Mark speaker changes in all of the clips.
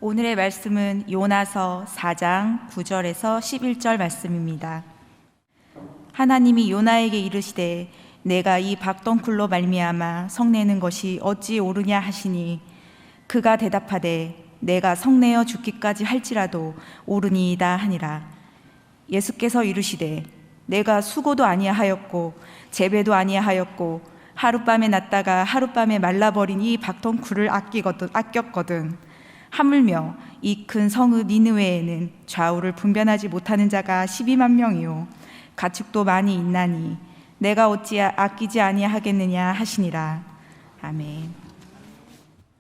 Speaker 1: 오늘의 말씀은 요나서 4장 9절에서 11절 말씀입니다. 하나님이 요나에게 이르시되 내가 이 박덩굴로 말미암아 성내는 것이 어찌 옳으냐 하시니 그가 대답하되 내가 성내어 죽기까지 할지라도 옳으니이다 하니라. 예수께서 이르시되 내가 수고도 아니하였고 재배도 아니하였고 하룻밤에 났다가 하룻밤에 말라버린 이 박덩굴을 아꼈거든. 하물며 이 큰 성읍 니느웨에는 좌우를 분변하지 못하는 자가 12만 명이요 가축도 많이 있나니 내가 어찌 아끼지 아니하겠느냐 하시니라. 아멘.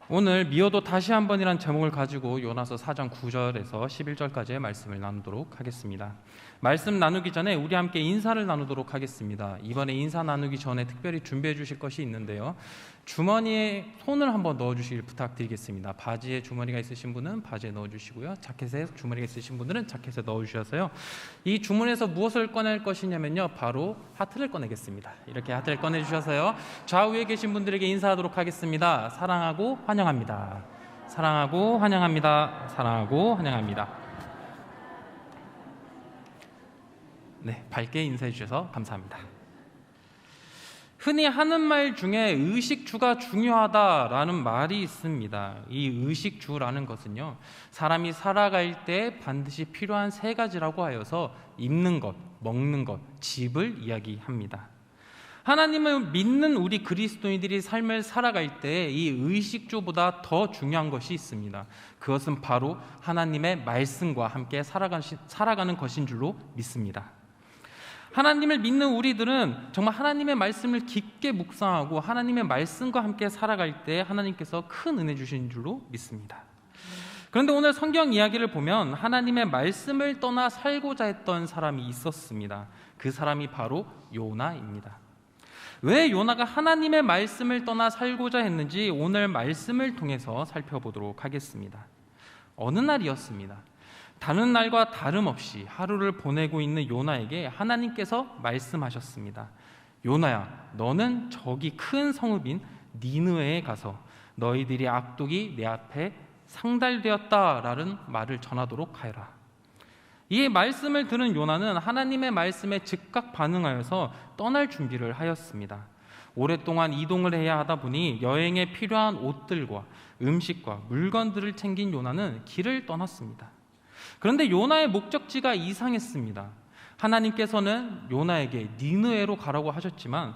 Speaker 2: 오늘 미워도 다시 한번이란 제목을 가지고 요나서 4장 9절에서 11절까지의 말씀을 나누도록 하겠습니다. 말씀 나누기 전에 우리 함께 인사를 나누도록 하겠습니다. 이번에 인사 나누기 전에 특별히 준비해 주실 것이 있는데요, 주머니에 손을 한번 넣어주시길 부탁드리겠습니다. 바지에 주머니가 있으신 분은 바지에 넣어주시고요, 자켓에 주머니가 있으신 분들은 자켓에 넣어주셔서요, 이 주머니에서 무엇을 꺼낼 것이냐면요, 바로 하트를 꺼내겠습니다. 이렇게 하트를 꺼내주셔서요, 좌우에 계신 분들에게 인사하도록 하겠습니다. 사랑하고 환영합니다. 사랑하고 환영합니다. 사랑하고 환영합니다. 네, 밝게 인사해 주셔서 감사합니다. 흔히 하는 말 중에 의식주가 중요하다라는 말이 있습니다. 이 의식주라는 것은요, 사람이 살아갈 때 반드시 필요한 세 가지라고 하여서 입는 것, 먹는 것, 집을 이야기합니다. 하나님을 믿는 우리 그리스도인들이 삶을 살아갈 때 이 의식주보다 더 중요한 것이 있습니다. 그것은 바로 하나님의 말씀과 함께 살아가는 것인 줄로 믿습니다. 하나님을 믿는 우리들은 정말 하나님의 말씀을 깊게 묵상하고 하나님의 말씀과 함께 살아갈 때 하나님께서 큰 은혜 주신 줄로 믿습니다. 그런데 오늘 성경 이야기를 보면 하나님의 말씀을 떠나 살고자 했던 사람이 있었습니다. 그 사람이 바로 요나입니다. 왜 요나가 하나님의 말씀을 떠나 살고자 했는지 오늘 말씀을 통해서 살펴보도록 하겠습니다. 어느 날이었습니다. 다른 날과 다름없이 하루를 보내고 있는 요나에게 하나님께서 말씀하셨습니다. 요나야, 너는 저기 큰 성읍인 니느웨에 가서 너희들이 악독이 내 앞에 상달되었다라는 말을 전하도록 하여라. 이 말씀을 들은 요나는 하나님의 말씀에 즉각 반응하여서 떠날 준비를 하였습니다. 오랫동안 이동을 해야 하다 보니 여행에 필요한 옷들과 음식과 물건들을 챙긴 요나는 길을 떠났습니다. 그런데 요나의 목적지가 이상했습니다. 하나님께서는 요나에게 니느웨로 가라고 하셨지만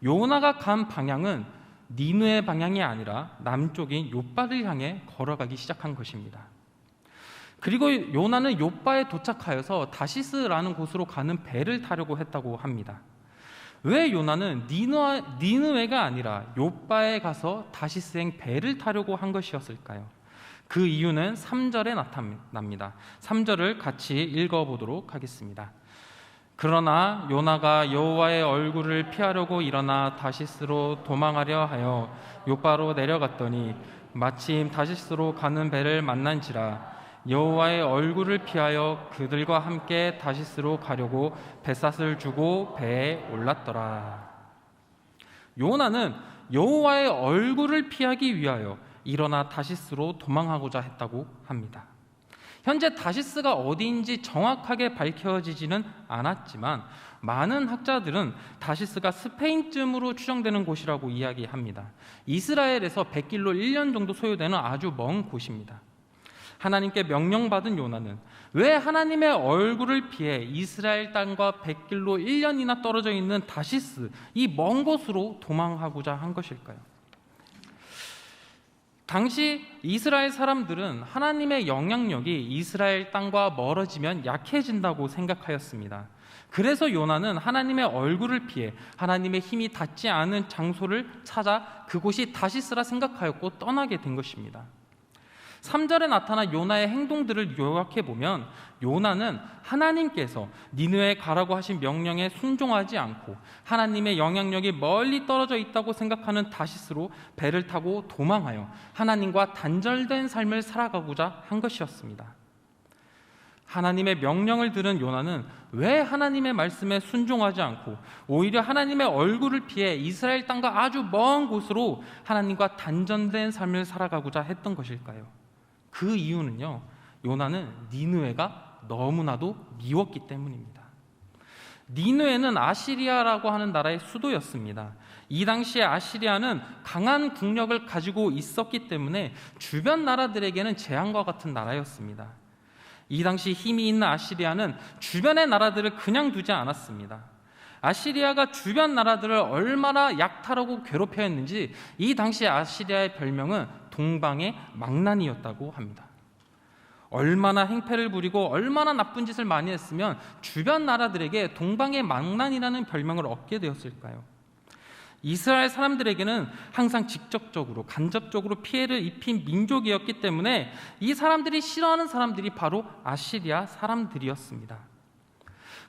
Speaker 2: 요나가 간 방향은 니느웨 방향이 아니라 남쪽인 욥바를 향해 걸어가기 시작한 것입니다. 그리고 요나는 욥바에 도착하여서 다시스라는 곳으로 가는 배를 타려고 했다고 합니다. 왜 요나는 니느웨가 아니라 욥바에 가서 다시스행 배를 타려고 한 것이었을까요? 그 이유는 3절에 나타납니다. 3절을 같이 읽어보도록 하겠습니다. 그러나 요나가 여호와의 얼굴을 피하려고 일어나 다시스로 도망하려 하여 욥바로 내려갔더니 마침 다시스로 가는 배를 만난지라 여호와의 얼굴을 피하여 그들과 함께 다시스로 가려고 뱃삿을 주고 배에 올랐더라. 요나는 여호와의 얼굴을 피하기 위하여 일어나 다시스로 도망하고자 했다고 합니다. 현재 다시스가 어디인지 정확하게 밝혀지지는 않았지만 많은 학자들은 다시스가 스페인쯤으로 추정되는 곳이라고 이야기합니다. 이스라엘에서 100길로 1년 정도 소요되는 아주 먼 곳입니다. 하나님께 명령받은 요나는 왜 하나님의 얼굴을 피해 이스라엘 땅과 100길로 1년이나 떨어져 있는 다시스, 이 먼 곳으로 도망하고자 한 것일까요? 당시 이스라엘 사람들은 하나님의 영향력이 이스라엘 땅과 멀어지면 약해진다고 생각하였습니다. 그래서 요나는 하나님의 얼굴을 피해 하나님의 힘이 닿지 않은 장소를 찾아 그곳이 다시스라 생각하였고 떠나게 된 것입니다. 3절에 나타난 요나의 행동들을 요약해 보면 요나는 하나님께서 니느웨에 가라고 하신 명령에 순종하지 않고 하나님의 영향력이 멀리 떨어져 있다고 생각하는 다시스로 배를 타고 도망하여 하나님과 단절된 삶을 살아가고자 한 것이었습니다. 하나님의 명령을 들은 요나는 왜 하나님의 말씀에 순종하지 않고 오히려 하나님의 얼굴을 피해 이스라엘 땅과 아주 먼 곳으로 하나님과 단절된 삶을 살아가고자 했던 것일까요? 그 이유는요, 요나는 니느웨가 너무나도 미웠기 때문입니다. 니느웨는 아시리아라고 하는 나라의 수도였습니다. 이 당시에 아시리아는 강한 국력을 가지고 있었기 때문에 주변 나라들에게는 재앙과 같은 나라였습니다. 이 당시 힘이 있는 아시리아는 주변의 나라들을 그냥 두지 않았습니다. 아시리아가 주변 나라들을 얼마나 약탈하고 괴롭혀 했는지 이 당시 아시리아의 별명은 동방의 망난이었다고 합니다. 얼마나 행패를 부리고 얼마나 나쁜 짓을 많이 했으면 주변 나라들에게 동방의 망난이라는 별명을 얻게 되었을까요? 이스라엘 사람들에게는 항상 직접적으로 간접적으로 피해를 입힌 민족이었기 때문에 이 사람들이 싫어하는 사람들이 바로 아시리아 사람들이었습니다.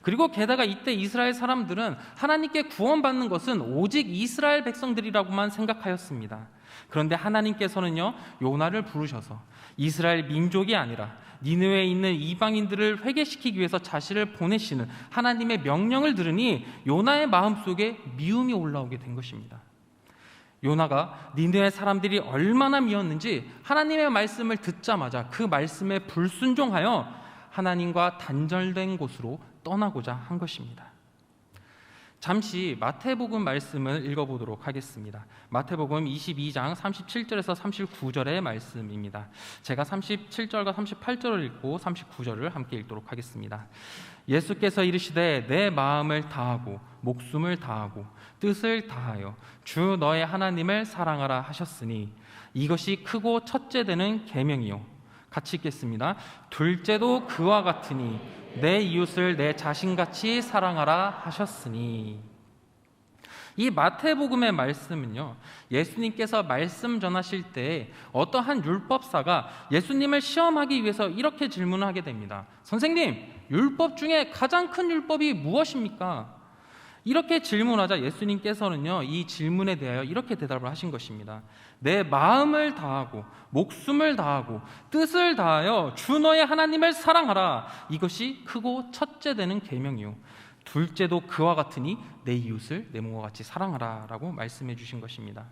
Speaker 2: 그리고 게다가 이때 이스라엘 사람들은 하나님께 구원받는 것은 오직 이스라엘 백성들이라고만 생각하였습니다. 그런데 하나님께서는요, 요나를 부르셔서 이스라엘 민족이 아니라 니느웨에 있는 이방인들을 회개시키기 위해서 자신을 보내시는 하나님의 명령을 들으니 요나의 마음속에 미움이 올라오게 된 것입니다. 요나가 니느웨 사람들이 얼마나 미웠는지 하나님의 말씀을 듣자마자 그 말씀에 불순종하여 하나님과 단절된 곳으로 떠나고자 한 것입니다. 잠시 마태복음 말씀을 읽어보도록 하겠습니다. 마태복음 22장 37절에서 39절의 말씀입니다. 제가 37절과 38절을 읽고 39절을 함께 읽도록 하겠습니다. 예수께서 이르시되 내 마음을 다하고 목숨을 다하고 뜻을 다하여 주 너의 하나님을 사랑하라 하셨으니 이것이 크고 첫째 되는 계명이요. 같이 읽겠습니다. 둘째도 그와 같으니 내 이웃을 내 자신같이 사랑하라 하셨으니. 이 마태복음의 말씀은요, 예수님께서 말씀 전하실 때 어떠한 율법사가 예수님을 시험하기 위해서 이렇게 질문을 하게 됩니다. 선생님, 율법 중에 가장 큰 율법이 무엇입니까? 이렇게 질문하자 예수님께서는요, 이 질문에 대하여 이렇게 대답을 하신 것입니다. 내 마음을 다하고 목숨을 다하고 뜻을 다하여 주 너의 하나님을 사랑하라. 이것이 크고 첫째 되는 계명이요. 둘째도 그와 같으니 내 이웃을 내 몸과 같이 사랑하라 라고 말씀해 주신 것입니다.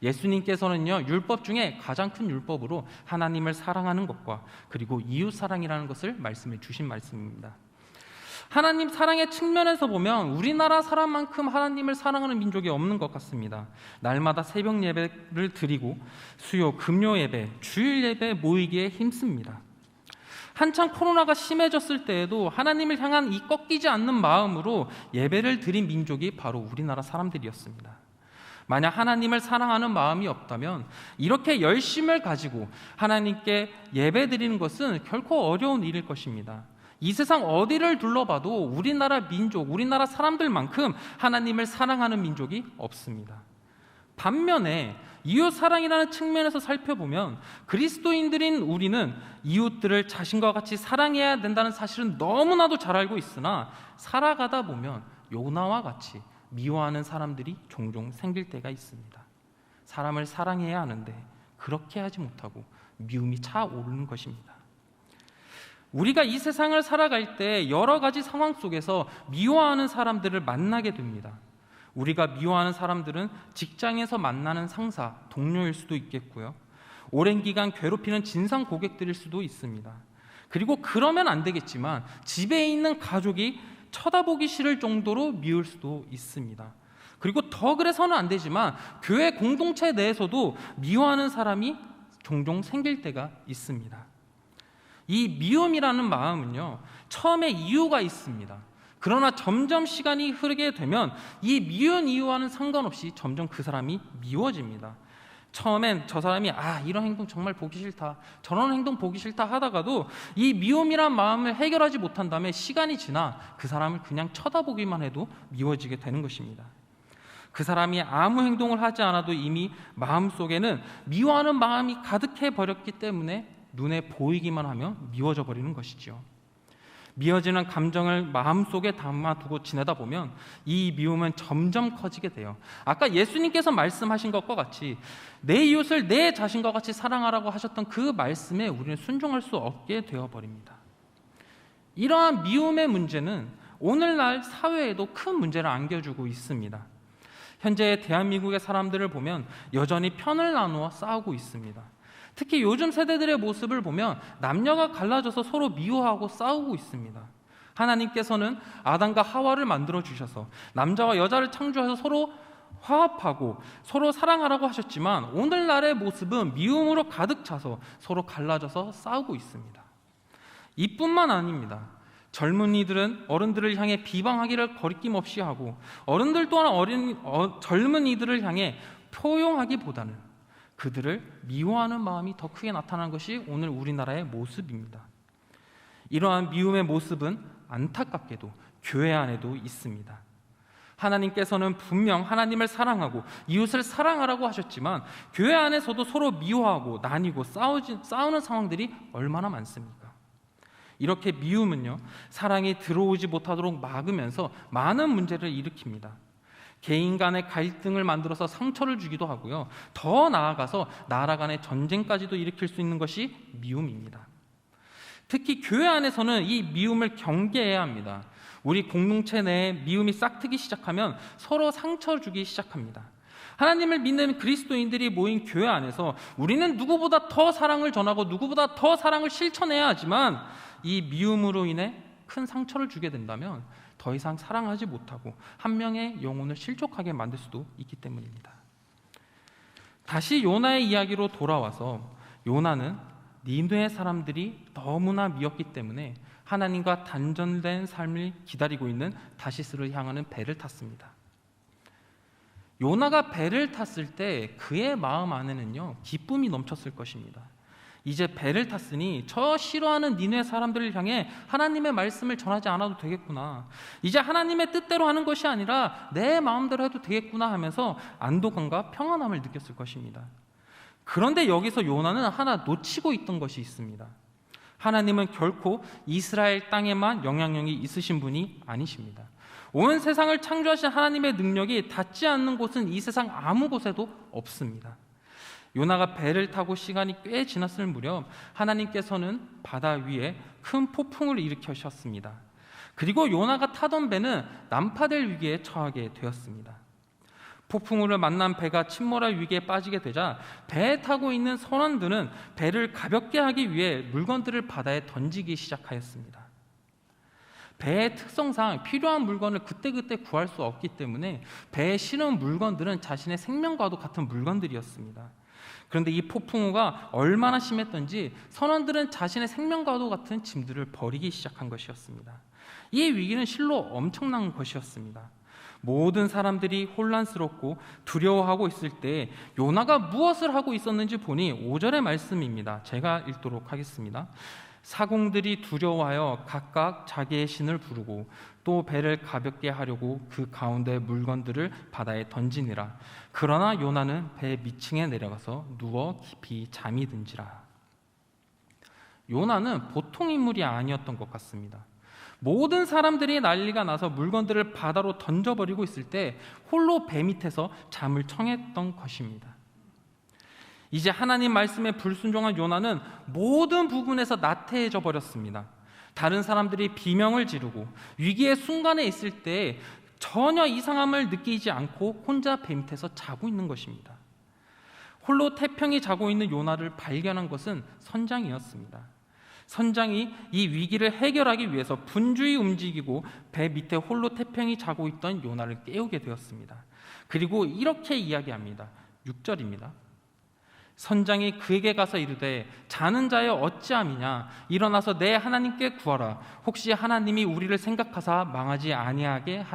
Speaker 2: 예수님께서는요, 율법 중에 가장 큰 율법으로 하나님을 사랑하는 것과 그리고 이웃 사랑이라는 것을 말씀해 주신 말씀입니다. 하나님 사랑의 측면에서 보면 우리나라 사람만큼 하나님을 사랑하는 민족이 없는 것 같습니다. 날마다 새벽 예배를 드리고 수요, 금요 예배, 주일 예배 모이기에 힘씁니다. 한창 코로나가 심해졌을 때에도 하나님을 향한 이 꺾이지 않는 마음으로 예배를 드린 민족이 바로 우리나라 사람들이었습니다. 만약 하나님을 사랑하는 마음이 없다면 이렇게 열심을 가지고 하나님께 예배 드리는 것은 결코 어려운 일일 것입니다. 이 세상 어디를 둘러봐도 우리나라 민족, 우리나라 사람들만큼 하나님을 사랑하는 민족이 없습니다. 반면에 이웃 사랑이라는 측면에서 살펴보면 그리스도인들인 우리는 이웃들을 자신과 같이 사랑해야 된다는 사실은 너무나도 잘 알고 있으나 살아가다 보면 요나와 같이 미워하는 사람들이 종종 생길 때가 있습니다. 사람을 사랑해야 하는데 그렇게 하지 못하고 미움이 차오르는 것입니다. 우리가 이 세상을 살아갈 때 여러 가지 상황 속에서 미워하는 사람들을 만나게 됩니다. 우리가 미워하는 사람들은 직장에서 만나는 상사, 동료일 수도 있겠고요. 오랜 기간 괴롭히는 진상 고객들일 수도 있습니다. 그리고 그러면 안 되겠지만 집에 있는 가족이 쳐다보기 싫을 정도로 미울 수도 있습니다. 그리고 더 그래서는 안 되지만 교회 공동체 내에서도 미워하는 사람이 종종 생길 때가 있습니다. 이 미움이라는 마음은요, 처음에 이유가 있습니다. 그러나 점점 시간이 흐르게 되면 이 미운 이유와는 상관없이 점점 그 사람이 미워집니다. 처음엔 저 사람이 이런 행동 정말 보기 싫다, 저런 행동 보기 싫다 하다가도 이 미움이란 마음을 해결하지 못한 다음에 시간이 지나 그 사람을 그냥 쳐다보기만 해도 미워지게 되는 것입니다. 그 사람이 아무 행동을 하지 않아도 이미 마음속에는 미워하는 마음이 가득해 버렸기 때문에 눈에 보이기만 하면 미워져 버리는 것이지요. 미워지는 감정을 마음속에 담아두고 지내다 보면 이 미움은 점점 커지게 돼요. 아까 예수님께서 말씀하신 것과 같이 내 이웃을 내 자신과 같이 사랑하라고 하셨던 그 말씀에 우리는 순종할 수 없게 되어버립니다. 이러한 미움의 문제는 오늘날 사회에도 큰 문제를 안겨주고 있습니다. 현재 대한민국의 사람들을 보면 여전히 편을 나누어 싸우고 있습니다. 특히 요즘 세대들의 모습을 보면 남녀가 갈라져서 서로 미워하고 싸우고 있습니다. 하나님께서는 아담과 하와를 만들어 주셔서 남자와 여자를 창조해서 서로 화합하고 서로 사랑하라고 하셨지만 오늘날의 모습은 미움으로 가득 차서 서로 갈라져서 싸우고 있습니다. 이뿐만 아닙니다. 젊은이들은 어른들을 향해 비방하기를 거리낌없이 하고 어른들 또한 젊은이들을 향해 포용하기보다는 그들을 미워하는 마음이 더 크게 나타나는 것이 오늘 우리나라의 모습입니다. 이러한 미움의 모습은 안타깝게도 교회 안에도 있습니다. 하나님께서는 분명 하나님을 사랑하고 이웃을 사랑하라고 하셨지만 교회 안에서도 서로 미워하고 나뉘고 싸우는 상황들이 얼마나 많습니까? 이렇게 미움은요, 사랑이 들어오지 못하도록 막으면서 많은 문제를 일으킵니다. 개인 간의 갈등을 만들어서 상처를 주기도 하고요, 더 나아가서 나라 간의 전쟁까지도 일으킬 수 있는 것이 미움입니다. 특히 교회 안에서는 이 미움을 경계해야 합니다. 우리 공동체 내에 미움이 싹트기 시작하면 서로 상처를 주기 시작합니다. 하나님을 믿는 그리스도인들이 모인 교회 안에서 우리는 누구보다 더 사랑을 전하고 누구보다 더 사랑을 실천해야 하지만 이 미움으로 인해 큰 상처를 주게 된다면 더 이상 사랑하지 못하고 한 명의 영혼을 실족하게 만들 수도 있기 때문입니다. 다시 요나의 이야기로 돌아와서 요나는 니느웨 사람들이 너무나 미웠기 때문에 하나님과 단절된 삶을 기다리고 있는 다시스를 향하는 배를 탔습니다. 요나가 배를 탔을 때 그의 마음 안에는요, 기쁨이 넘쳤을 것입니다. 이제 배를 탔으니 저 싫어하는 니느웨 사람들을 향해 하나님의 말씀을 전하지 않아도 되겠구나. 이제 하나님의 뜻대로 하는 것이 아니라 내 마음대로 해도 되겠구나 하면서 안도감과 평안함을 느꼈을 것입니다. 그런데 여기서 요나는 하나 놓치고 있던 것이 있습니다. 하나님은 결코 이스라엘 땅에만 영향력이 있으신 분이 아니십니다. 온 세상을 창조하신 하나님의 능력이 닿지 않는 곳은 이 세상 아무 곳에도 없습니다. 요나가 배를 타고 시간이 꽤 지났을 무렵 하나님께서는 바다 위에 큰 폭풍을 일으키셨습니다. 그리고 요나가 타던 배는 난파될 위기에 처하게 되었습니다. 폭풍우를 만난 배가 침몰할 위기에 빠지게 되자 배에 타고 있는 선원들은 배를 가볍게 하기 위해 물건들을 바다에 던지기 시작하였습니다. 배의 특성상 필요한 물건을 그때그때 구할 수 없기 때문에 배에 실은 물건들은 자신의 생명과도 같은 물건들이었습니다. 그런데 이 폭풍우가 얼마나 심했던지 선원들은 자신의 생명과도 같은 짐들을 버리기 시작한 것이었습니다. 이 위기는 실로 엄청난 것이었습니다. 모든 사람들이 혼란스럽고 두려워하고 있을 때 요나가 무엇을 하고 있었는지 보니 5절의 말씀입니다. 제가 읽도록 하겠습니다. 사공들이 두려워하여 각각 자기의 신을 부르고 또 배를 가볍게 하려고 그 가운데 물건들을 바다에 던지니라. 그러나 요나는 배 밑층에 내려가서 누워 깊이 잠이 든지라. 요나는 보통 인물이 아니었던 것 같습니다. 모든 사람들이 난리가 나서 물건들을 바다로 던져버리고 있을 때 홀로 배 밑에서 잠을 청했던 것입니다. 이제 하나님 말씀에 불순종한 요나는 모든 부분에서 나태해져 버렸습니다. 다른 사람들이 비명을 지르고 위기의 순간에 있을 때 전혀 이상함을 느끼지 않고 혼자 배 밑에서 자고 있는 것입니다. 홀로 태평히 자고 있는 요나를 발견한 것은 선장이었습니다. 선장이 이 위기를 해결하기 위해서 분주히 움직이고 배 밑에 홀로 태평히 자고 있던 요나를 깨우게 되었습니다. 그리고 이렇게 이야기합니다. 6절입니다. 선장이 그에게 가서 이르되 자는 자여 어찌함이냐 일어나서 내 하나님께 구하라. 혹시 하나님이 우리를 생각하사 망하지 아니하게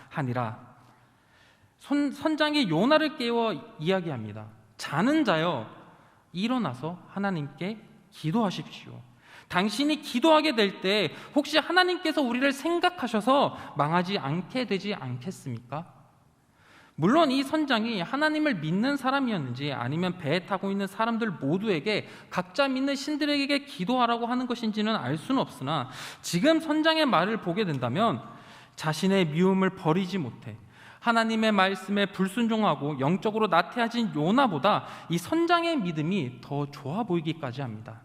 Speaker 2: 하니라. 선장이 요나를 깨워 이야기합니다. 자는 자여 일어나서 하나님께 기도하십시오. 당신이 기도하게 될 때 혹시 하나님께서 우리를 생각하셔서 망하지 않게 되지 않겠습니까? 물론 이 선장이 하나님을 믿는 사람이었는지 아니면 배에 타고 있는 사람들 모두에게 각자 믿는 신들에게 기도하라고 하는 것인지는 알 수는 없으나 지금 선장의 말을 보게 된다면 자신의 미움을 버리지 못해 하나님의 말씀에 불순종하고 영적으로 나태해진 요나보다 이 선장의 믿음이 더 좋아 보이기까지 합니다.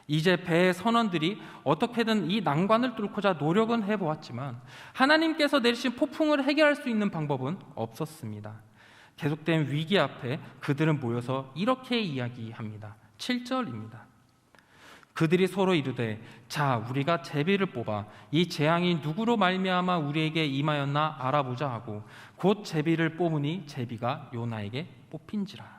Speaker 2: 이제 배의 선원들이 어떻게든 이 난관을 뚫고자 노력은 해보았지만 하나님께서 내리신 폭풍을 해결할 수 있는 방법은 없었습니다. 계속된 위기 앞에 그들은 모여서 이렇게 이야기합니다. 7절입니다. 그들이 서로 이르되 자 우리가 제비를 뽑아 이 재앙이 누구로 말미암아 우리에게 임하였나 알아보자 하고 곧 제비를 뽑으니 제비가 요나에게 뽑힌지라.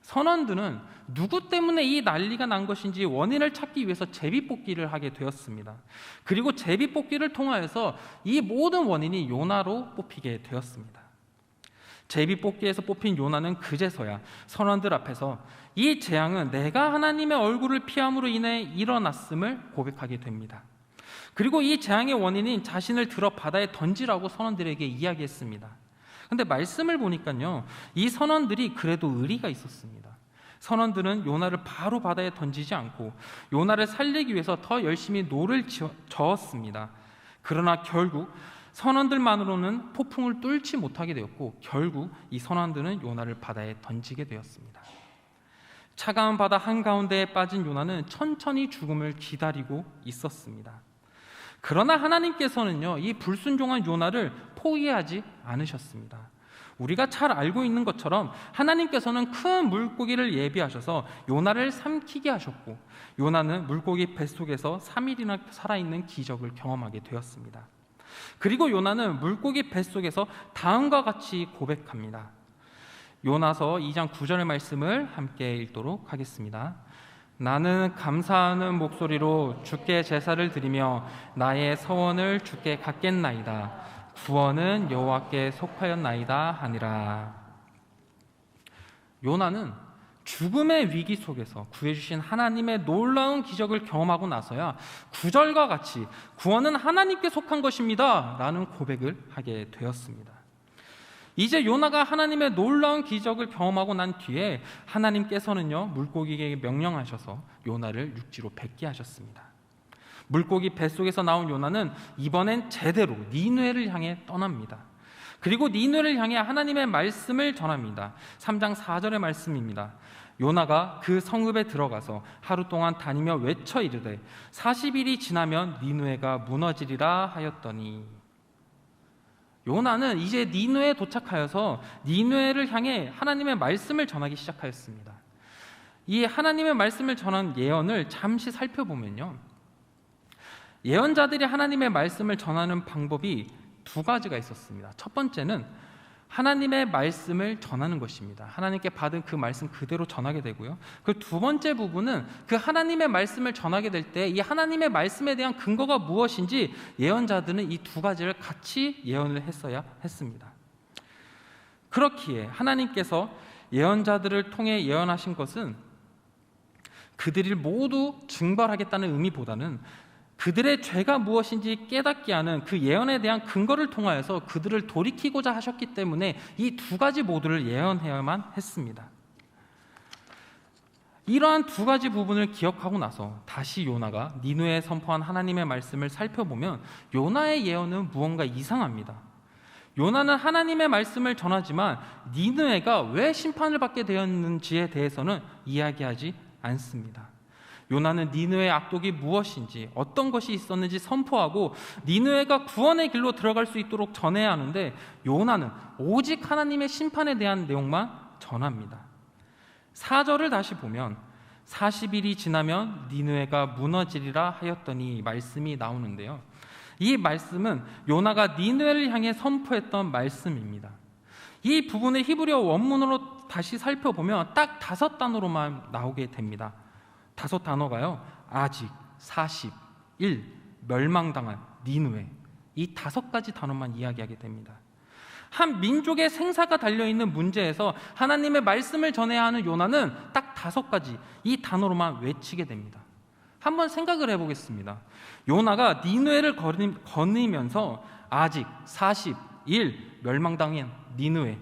Speaker 2: 선원들은 누구 때문에 이 난리가 난 것인지 원인을 찾기 위해서 제비 뽑기를 하게 되었습니다. 그리고 제비 뽑기를 통하여서 이 모든 원인이 요나로 뽑히게 되었습니다. 제비 뽑기에서 뽑힌 요나는 그제서야 선원들 앞에서 이 재앙은 내가 하나님의 얼굴을 피함으로 인해 일어났음을 고백하게 됩니다. 그리고 이 재앙의 원인인 자신을 들어 바다에 던지라고 선원들에게 이야기했습니다. 그런데 말씀을 보니까요, 이 선원들이 그래도 의리가 있었습니다. 선원들은 요나를 바로 바다에 던지지 않고 요나를 살리기 위해서 더 열심히 노를 저었습니다. 그러나 결국 선원들만으로는 폭풍을 뚫지 못하게 되었고 결국 이 선원들은 요나를 바다에 던지게 되었습니다. 차가운 바다 한가운데에 빠진 요나는 천천히 죽음을 기다리고 있었습니다. 그러나 하나님께서는요, 이 불순종한 요나를 포기하지 않으셨습니다. 우리가 잘 알고 있는 것처럼 하나님께서는 큰 물고기를 예비하셔서 요나를 삼키게 하셨고 요나는 물고기 뱃속에서 3일이나 살아있는 기적을 경험하게 되었습니다. 그리고 요나는 물고기 뱃속에서 다음과 같이 고백합니다. 요나서 2장 9절의 말씀을 함께 읽도록 하겠습니다. 나는 감사하는 목소리로 주께 제사를 드리며 나의 서원을 주께 갖겠나이다. 구원은 여호와께 속하였나이다 하니라. 요나는 죽음의 위기 속에서 구해주신 하나님의 놀라운 기적을 경험하고 나서야 9절과 같이 구원은 하나님께 속한 것입니다 라는 고백을 하게 되었습니다. 이제 요나가 하나님의 놀라운 기적을 경험하고 난 뒤에 하나님께서는요, 물고기에게 명령하셔서 요나를 육지로 뱉게 하셨습니다. 물고기 뱃속에서 나온 요나는 이번엔 제대로 니느웨를 향해 떠납니다. 그리고 니느웨를 향해 하나님의 말씀을 전합니다. 3장 4절의 말씀입니다. 요나가 그 성읍에 들어가서 하루 동안 다니며 외쳐 이르되 40일이 지나면 니느웨가 무너지리라 하였더니, 요나는 이제 니느웨에 도착하여서 니느웨를 향해 하나님의 말씀을 전하기 시작하였습니다. 이 하나님의 말씀을 전한 예언을 잠시 살펴보면요, 예언자들이 하나님의 말씀을 전하는 방법이 두 가지가 있었습니다. 첫 번째는 하나님의 말씀을 전하는 것입니다. 하나님께 받은 그 말씀 그대로 전하게 되고요. 그 두 번째 부분은 그 하나님의 말씀을 전하게 될 때 이 하나님의 말씀에 대한 근거가 무엇인지 예언자들은 이 두 가지를 같이 예언을 했어야 했습니다. 그렇기에 하나님께서 예언자들을 통해 예언하신 것은 그들을 모두 징벌하겠다는 의미보다는 그들의 죄가 무엇인지 깨닫게 하는 그 예언에 대한 근거를 통하여서 그들을 돌이키고자 하셨기 때문에 이 두 가지 모두를 예언해야만 했습니다. 이러한 두 가지 부분을 기억하고 나서 다시 요나가 니느웨에 선포한 하나님의 말씀을 살펴보면 요나의 예언은 무언가 이상합니다. 요나는 하나님의 말씀을 전하지만 니느웨가 왜 심판을 받게 되었는지에 대해서는 이야기하지 않습니다. 요나는 니느웨의 악독이 무엇인지 어떤 것이 있었는지 선포하고 니느웨가 구원의 길로 들어갈 수 있도록 전해야 하는데 요나는 오직 하나님의 심판에 대한 내용만 전합니다. 4절을 다시 보면 40일이 지나면 니느웨가 무너지리라 하였더니 말씀이 나오는데요, 이 말씀은 요나가 니느웨를 향해 선포했던 말씀입니다. 이 부분의 히브리어 원문으로 다시 살펴보면 딱 5단어로만 나오게 됩니다. 5 단어가요, 아직, 40, 1, 멸망당한, 니느웨, 이 5가지 단어만 이야기하게 됩니다. 한 민족의 생사가 달려있는 문제에서 하나님의 말씀을 전해야 하는 요나는 딱 5가지 이 단어로만 외치게 됩니다. 한번 생각을 해보겠습니다. 요나가 니느웨를 거니면서 아직, 40, 1, 멸망당한 니느웨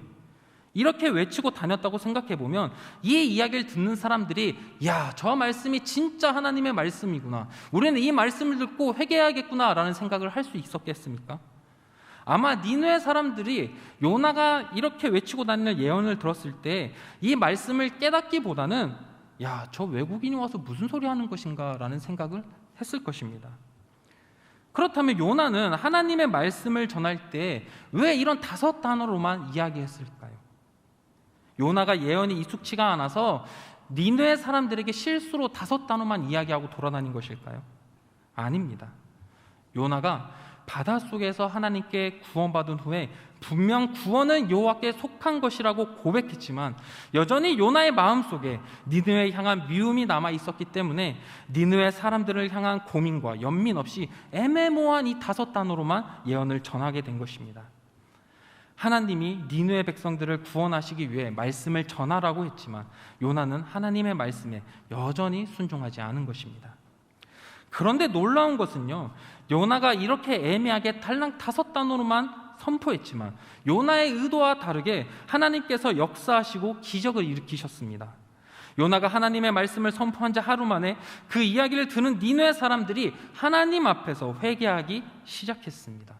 Speaker 2: 이렇게 외치고 다녔다고 생각해보면 이 이야기를 듣는 사람들이 야, 저 말씀이 진짜 하나님의 말씀이구나, 우리는 이 말씀을 듣고 회개해야겠구나 라는 생각을 할 수 있었겠습니까? 아마 니느웨 사람들이 요나가 이렇게 외치고 다니는 예언을 들었을 때 이 말씀을 깨닫기보다는 야, 저 외국인이 와서 무슨 소리 하는 것인가 라는 생각을 했을 것입니다. 그렇다면 요나는 하나님의 말씀을 전할 때 왜 이런 5단어로만 이야기했을까요? 요나가 예언이 익숙치가 않아서 니느웨 사람들에게 실수로 5단어만 이야기하고 돌아다닌 것일까요? 아닙니다. 요나가 바닷속에서 하나님께 구원받은 후에 분명 구원은 여호와께 속한 것이라고 고백했지만 여전히 요나의 마음속에 니느웨에 향한 미움이 남아 있었기 때문에 니느웨 사람들을 향한 고민과 연민 없이 애매모호한 이 5단어로만 예언을 전하게 된 것입니다. 하나님이 니느웨 백성들을 구원하시기 위해 말씀을 전하라고 했지만 요나는 하나님의 말씀에 여전히 순종하지 않은 것입니다. 그런데 놀라운 것은요, 요나가 이렇게 애매하게 달랑 5단어로만 선포했지만 요나의 의도와 다르게 하나님께서 역사하시고 기적을 일으키셨습니다. 요나가 하나님의 말씀을 선포한 지 하루 만에 그 이야기를 듣는 니느웨 사람들이 하나님 앞에서 회개하기 시작했습니다.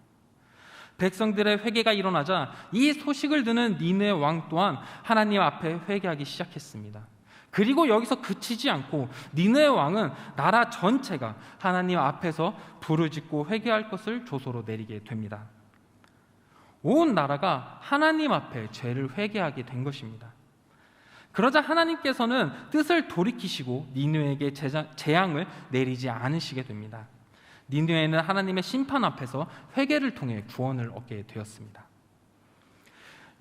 Speaker 2: 백성들의 회개가 일어나자 이 소식을 듣는 니느웨 왕 또한 하나님 앞에 회개하기 시작했습니다. 그리고 여기서 그치지 않고 니느웨 왕은 나라 전체가 하나님 앞에서 부르짖고 회개할 것을 조서로 내리게 됩니다. 온 나라가 하나님 앞에 죄를 회개하게 된 것입니다. 그러자 하나님께서는 뜻을 돌이키시고 니느웨에게 재앙을 내리지 않으시게 됩니다. 니느웨는 하나님의 심판 앞에서 회개를 통해 구원을 얻게 되었습니다.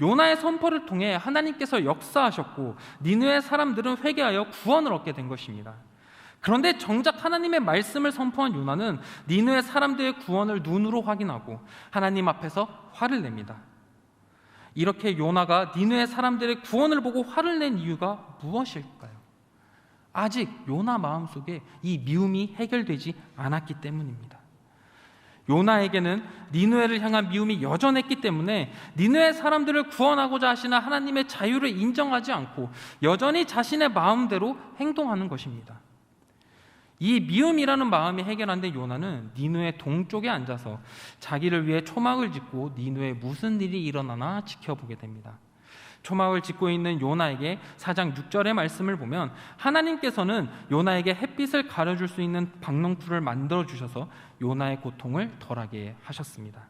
Speaker 2: 요나의 선포를 통해 하나님께서 역사하셨고 니느웨 사람들은 회개하여 구원을 얻게 된 것입니다. 그런데 정작 하나님의 말씀을 선포한 요나는 니느웨 사람들의 구원을 눈으로 확인하고 하나님 앞에서 화를 냅니다. 이렇게 요나가 니느웨 사람들의 구원을 보고 화를 낸 이유가 무엇일까요? 아직 요나 마음속에 이 미움이 해결되지 않았기 때문입니다. 요나에게는 니느웨를 향한 미움이 여전했기 때문에 니느웨 사람들을 구원하고자 하시는 하나님의 자유를 인정하지 않고 여전히 자신의 마음대로 행동하는 것입니다. 이 미움이라는 마음이 해결 안 된 요나는 니느웨 동쪽에 앉아서 자기를 위해 초막을 짓고 니느웨에 무슨 일이 일어나나 지켜보게 됩니다. 초막을 짓고 있는 요나에게 4장 6절의 말씀을 보면 하나님께서는 요나에게 햇빛을 가려줄 수 있는 박넝쿨을 만들어 주셔서 요나의 고통을 덜하게 하셨습니다.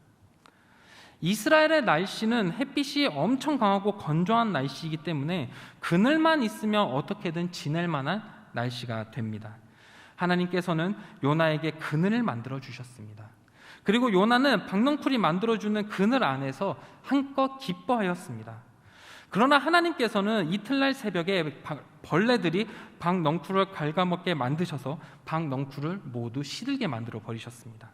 Speaker 2: 이스라엘의 날씨는 햇빛이 엄청 강하고 건조한 날씨이기 때문에 그늘만 있으면 어떻게든 지낼 만한 날씨가 됩니다. 하나님께서는 요나에게 그늘을 만들어 주셨습니다. 그리고 요나는 박넝쿨이 만들어주는 그늘 안에서 한껏 기뻐하였습니다. 그러나 하나님께서는 이튿날 새벽에 벌레들이 박넝쿨을 갉아먹게 만드셔서 박넝쿨을 모두 시들게 만들어 버리셨습니다.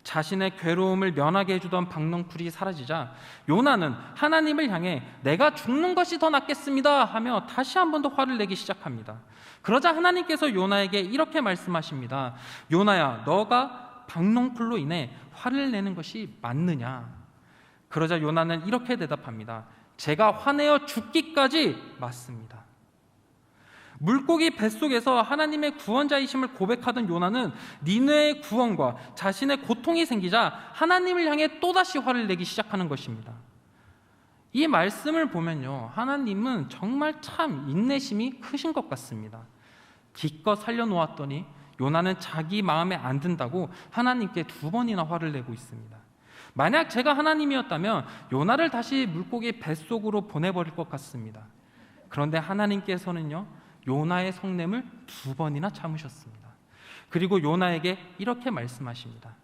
Speaker 2: 자신의 괴로움을 면하게 해주던 박넝쿨이 사라지자 요나는 하나님을 향해 내가 죽는 것이 더 낫겠습니다 하며 다시 한 번 더 화를 내기 시작합니다. 그러자 하나님께서 요나에게 이렇게 말씀하십니다. 요나야, 너가 박넝쿨로 인해 화를 내는 것이 맞느냐? 그러자 요나는 이렇게 대답합니다. 제가 화내어 죽기까지 맞습니다. 물고기 뱃속에서 하나님의 구원자이심을 고백하던 요나는 니느웨의 구원과 자신의 고통이 생기자 하나님을 향해 또다시 화를 내기 시작하는 것입니다. 이 말씀을 보면요, 하나님은 정말 참 인내심이 크신 것 같습니다. 기껏 살려놓았더니 요나는 자기 마음에 안 든다고 하나님께 2번이나 화를 내고 있습니다. 만약 제가 하나님이었다면 요나를 다시 물고기 뱃속으로 보내버릴 것 같습니다. 그런데 하나님께서는요, 요나의 성냄을 2번이나 참으셨습니다. 그리고 요나에게 이렇게 말씀하십니다.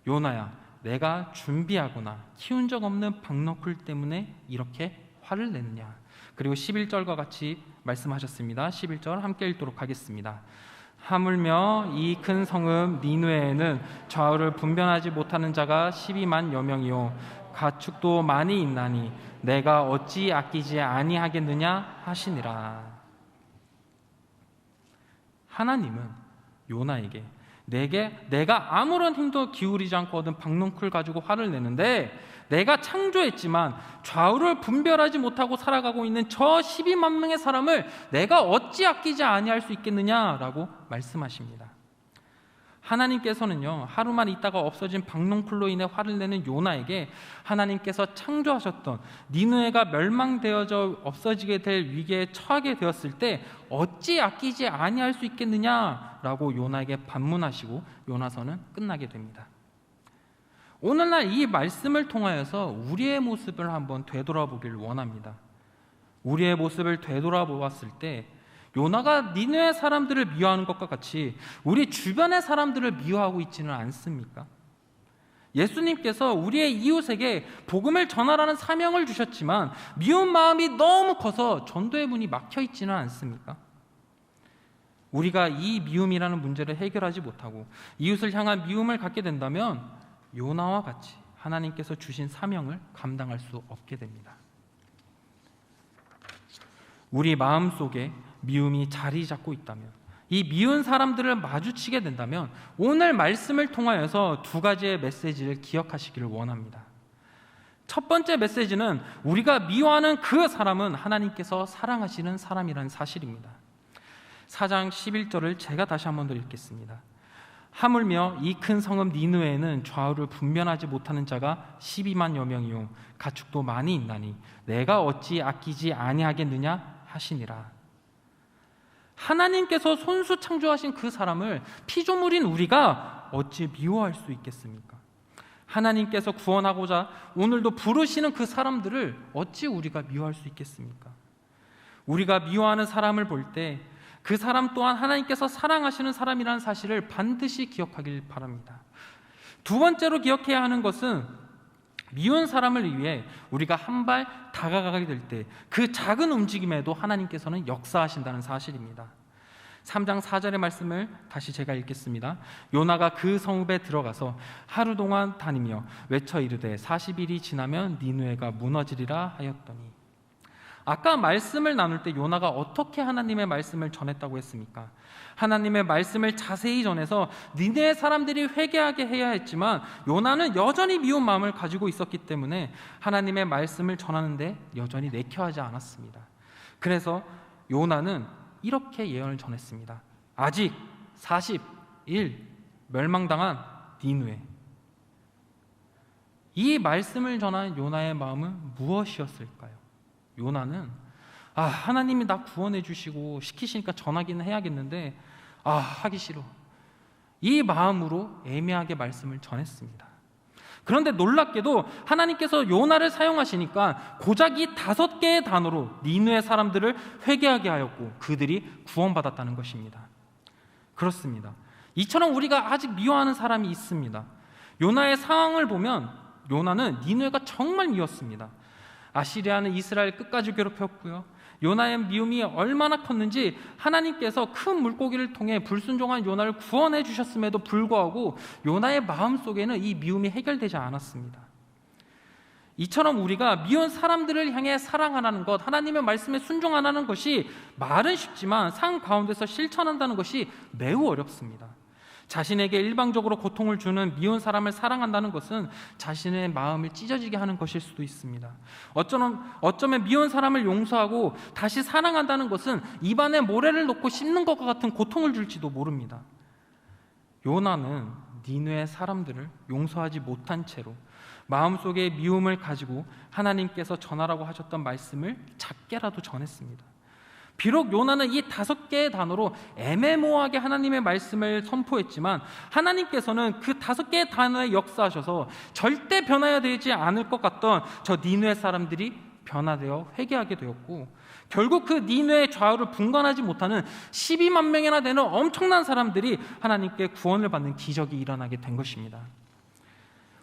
Speaker 2: 요나야, 내가 준비하거나 키운 적 없는 박넝쿨 때문에 이렇게 화를 냈냐? 그리고 11절과 같이 말씀하셨습니다. 11절 함께 읽도록 하겠습니다. 하물며 이 큰 성읍 니느웨에는 좌우를 분별하지 못하는 자가 12만 여명이요 가축도 많이 있나니 내가 어찌 아끼지 아니하겠느냐 하시니라. 하나님은 요나에게 내가 아무런 힘도 기울이지 않고 얻은 박넝쿨 가지고 화를 내는데 내가 창조했지만 좌우를 분별하지 못하고 살아가고 있는 저 12만 명의 사람을 내가 어찌 아끼지 아니할 수 있겠느냐라고 말씀하십니다. 하나님께서는요, 하루만 있다가 없어진 박농쿨로 인해 화를 내는 요나에게 하나님께서 창조하셨던 니느웨가 멸망되어져 없어지게 될 위기에 처하게 되었을 때 어찌 아끼지 아니할 수 있겠느냐라고 요나에게 반문하시고 요나서는 끝나게 됩니다. 오늘날 이 말씀을 통하여서 우리의 모습을 한번 되돌아보길 원합니다. 우리의 모습을 되돌아보았을 때 요나가 니느웨 사람들을 미워하는 것과 같이 우리 주변의 사람들을 미워하고 있지는 않습니까? 예수님께서 우리의 이웃에게 복음을 전하라는 사명을 주셨지만 미운 마음이 너무 커서 전도의 문이 막혀 있지는 않습니까? 우리가 이 미움이라는 문제를 해결하지 못하고 이웃을 향한 미움을 갖게 된다면 요나와 같이 하나님께서 주신 사명을 감당할 수 없게 됩니다. 우리 마음속에 미움이 자리 잡고 있다면, 이 미운 사람들을 마주치게 된다면 오늘 말씀을 통하여서 두 가지의 메시지를 기억하시기를 원합니다. 첫 번째 메시지는 우리가 미워하는 그 사람은 하나님께서 사랑하시는 사람이라는 사실입니다. 4장 11절을 제가 다시 한 번 더 읽겠습니다. 하물며 이 큰 성읍 니느웨에는 좌우를 분별하지 못하는 자가 12만여 명이요 가축도 많이 있나니 내가 어찌 아끼지 아니하겠느냐 하시니라. 하나님께서 손수 창조하신 그 사람을 피조물인 우리가 어찌 미워할 수 있겠습니까? 하나님께서 구원하고자 오늘도 부르시는 그 사람들을 어찌 우리가 미워할 수 있겠습니까? 우리가 미워하는 사람을 볼 때 그 사람 또한 하나님께서 사랑하시는 사람이라는 사실을 반드시 기억하길 바랍니다. 두 번째로 기억해야 하는 것은 미운 사람을 위해 우리가 한 발 다가가게 될 때 그 작은 움직임에도 하나님께서는 역사하신다는 사실입니다. 3장 4절의 말씀을 다시 제가 읽겠습니다. 요나가 그 성읍에 들어가서 하루 동안 다니며 외쳐 이르되 40일이 지나면 니느웨가 무너지리라 하였더니. 아까 말씀을 나눌 때 요나가 어떻게 하나님의 말씀을 전했다고 했습니까? 하나님의 말씀을 자세히 전해서 니느웨 사람들이 회개하게 해야 했지만 요나는 여전히 미운 마음을 가지고 있었기 때문에 하나님의 말씀을 전하는데 여전히 내켜하지 않았습니다. 그래서 요나는 이렇게 예언을 전했습니다. 아직 40일 멸망당한 니느웨. 이 말씀을 전한 요나의 마음은 무엇이었을까요? 요나는 하나님이 나 구원해 주시고 시키시니까 전하기는 해야겠는데 하기 싫어. 이 마음으로 애매하게 말씀을 전했습니다. 그런데 놀랍게도 하나님께서 요나를 사용하시니까 고작 이 5개의 단어로 니느웨 사람들을 회개하게 하였고 그들이 구원받았다는 것입니다. 그렇습니다. 이처럼 우리가 아직 미워하는 사람이 있습니다. 요나의 상황을 보면 요나는 니느웨가 정말 미웠습니다. 아시리아는 이스라엘 끝까지 괴롭혔고요. 요나의 미움이 얼마나 컸는지 하나님께서 큰 물고기를 통해 불순종한 요나를 구원해 주셨음에도 불구하고 요나의 마음속에는 이 미움이 해결되지 않았습니다. 이처럼 우리가 미운 사람들을 향해 사랑하라는 것, 하나님의 말씀에 순종하라는 것이 말은 쉽지만 삶 가운데서 실천한다는 것이 매우 어렵습니다. 자신에게 일방적으로 고통을 주는 미운 사람을 사랑한다는 것은 자신의 마음을 찢어지게 하는 것일 수도 있습니다. 어쩌면 미운 사람을 용서하고 다시 사랑한다는 것은 입안에 모래를 놓고 씹는 것과 같은 고통을 줄지도 모릅니다. 요나는 니느웨 사람들을 용서하지 못한 채로 마음속에 미움을 가지고 하나님께서 전하라고 하셨던 말씀을 작게라도 전했습니다. 비록 요나는 이 5개의 단어로 애매모호하게 하나님의 말씀을 선포했지만 하나님께서는 그 5개의 단어에 역사하셔서 절대 변화해야 되지 않을 것 같던 저 니느웨 사람들이 변화되어 회개하게 되었고 결국 그 니느웨의 좌우를 분간하지 못하는 12만 명이나 되는 엄청난 사람들이 하나님께 구원을 받는 기적이 일어나게 된 것입니다.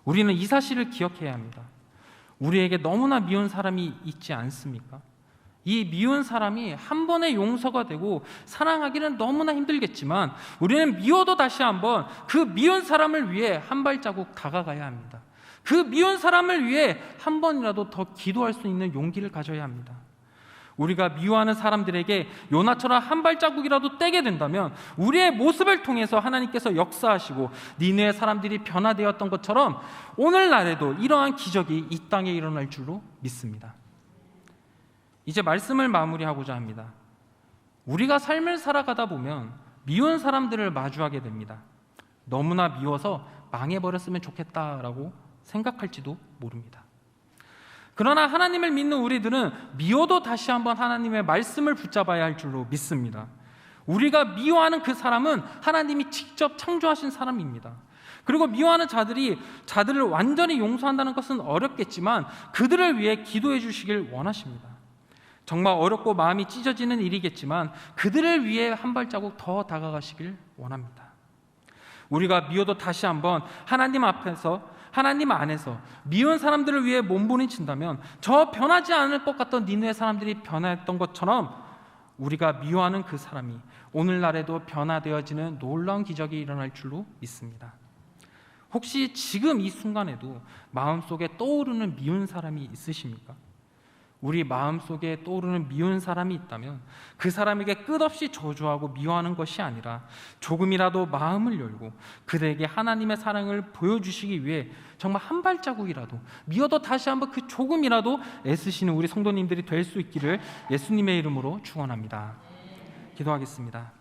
Speaker 2: 우리는 이 사실을 기억해야 합니다. 우리에게 너무나 미운 사람이 있지 않습니까? 이 미운 사람이 한 번의 용서가 되고 사랑하기는 너무나 힘들겠지만 우리는 미워도 다시 한번 그 미운 사람을 위해 한 발자국 다가가야 합니다. 그 미운 사람을 위해 한 번이라도 더 기도할 수 있는 용기를 가져야 합니다. 우리가 미워하는 사람들에게 요나처럼 한 발자국이라도 떼게 된다면 우리의 모습을 통해서 하나님께서 역사하시고 니느웨 사람들이 변화되었던 것처럼 오늘날에도 이러한 기적이 이 땅에 일어날 줄로 믿습니다. 이제 말씀을 마무리하고자 합니다. 우리가 삶을 살아가다 보면 미운 사람들을 마주하게 됩니다. 너무나 미워서 망해버렸으면 좋겠다라고 생각할지도 모릅니다. 그러나 하나님을 믿는 우리들은 미워도 다시 한번 하나님의 말씀을 붙잡아야 할 줄로 믿습니다. 우리가 미워하는 그 사람은 하나님이 직접 창조하신 사람입니다. 그리고 미워하는 자들을 완전히 용서한다는 것은 어렵겠지만 그들을 위해 기도해 주시길 원하십니다. 정말 어렵고 마음이 찢어지는 일이겠지만 그들을 위해 한 발자국 더 다가가시길 원합니다. 우리가 미워도 다시 한번 하나님 안에서 미운 사람들을 위해 몸부림친다면 저 변하지 않을 것 같던 니느웨 사람들이 변했던 것처럼 우리가 미워하는 그 사람이 오늘날에도 변화되어지는 놀라운 기적이 일어날 줄로 믿습니다. 혹시 지금 이 순간에도 마음속에 떠오르는 미운 사람이 있으십니까? 우리 마음속에 떠오르는 미운 사람이 있다면 그 사람에게 끝없이 저주하고 미워하는 것이 아니라 조금이라도 마음을 열고 그들에게 하나님의 사랑을 보여주시기 위해 정말 한 발자국이라도 미워도 다시 한번 그 조금이라도 애쓰시는 우리 성도님들이 될 수 있기를 예수님의 이름으로 축원합니다. 기도하겠습니다.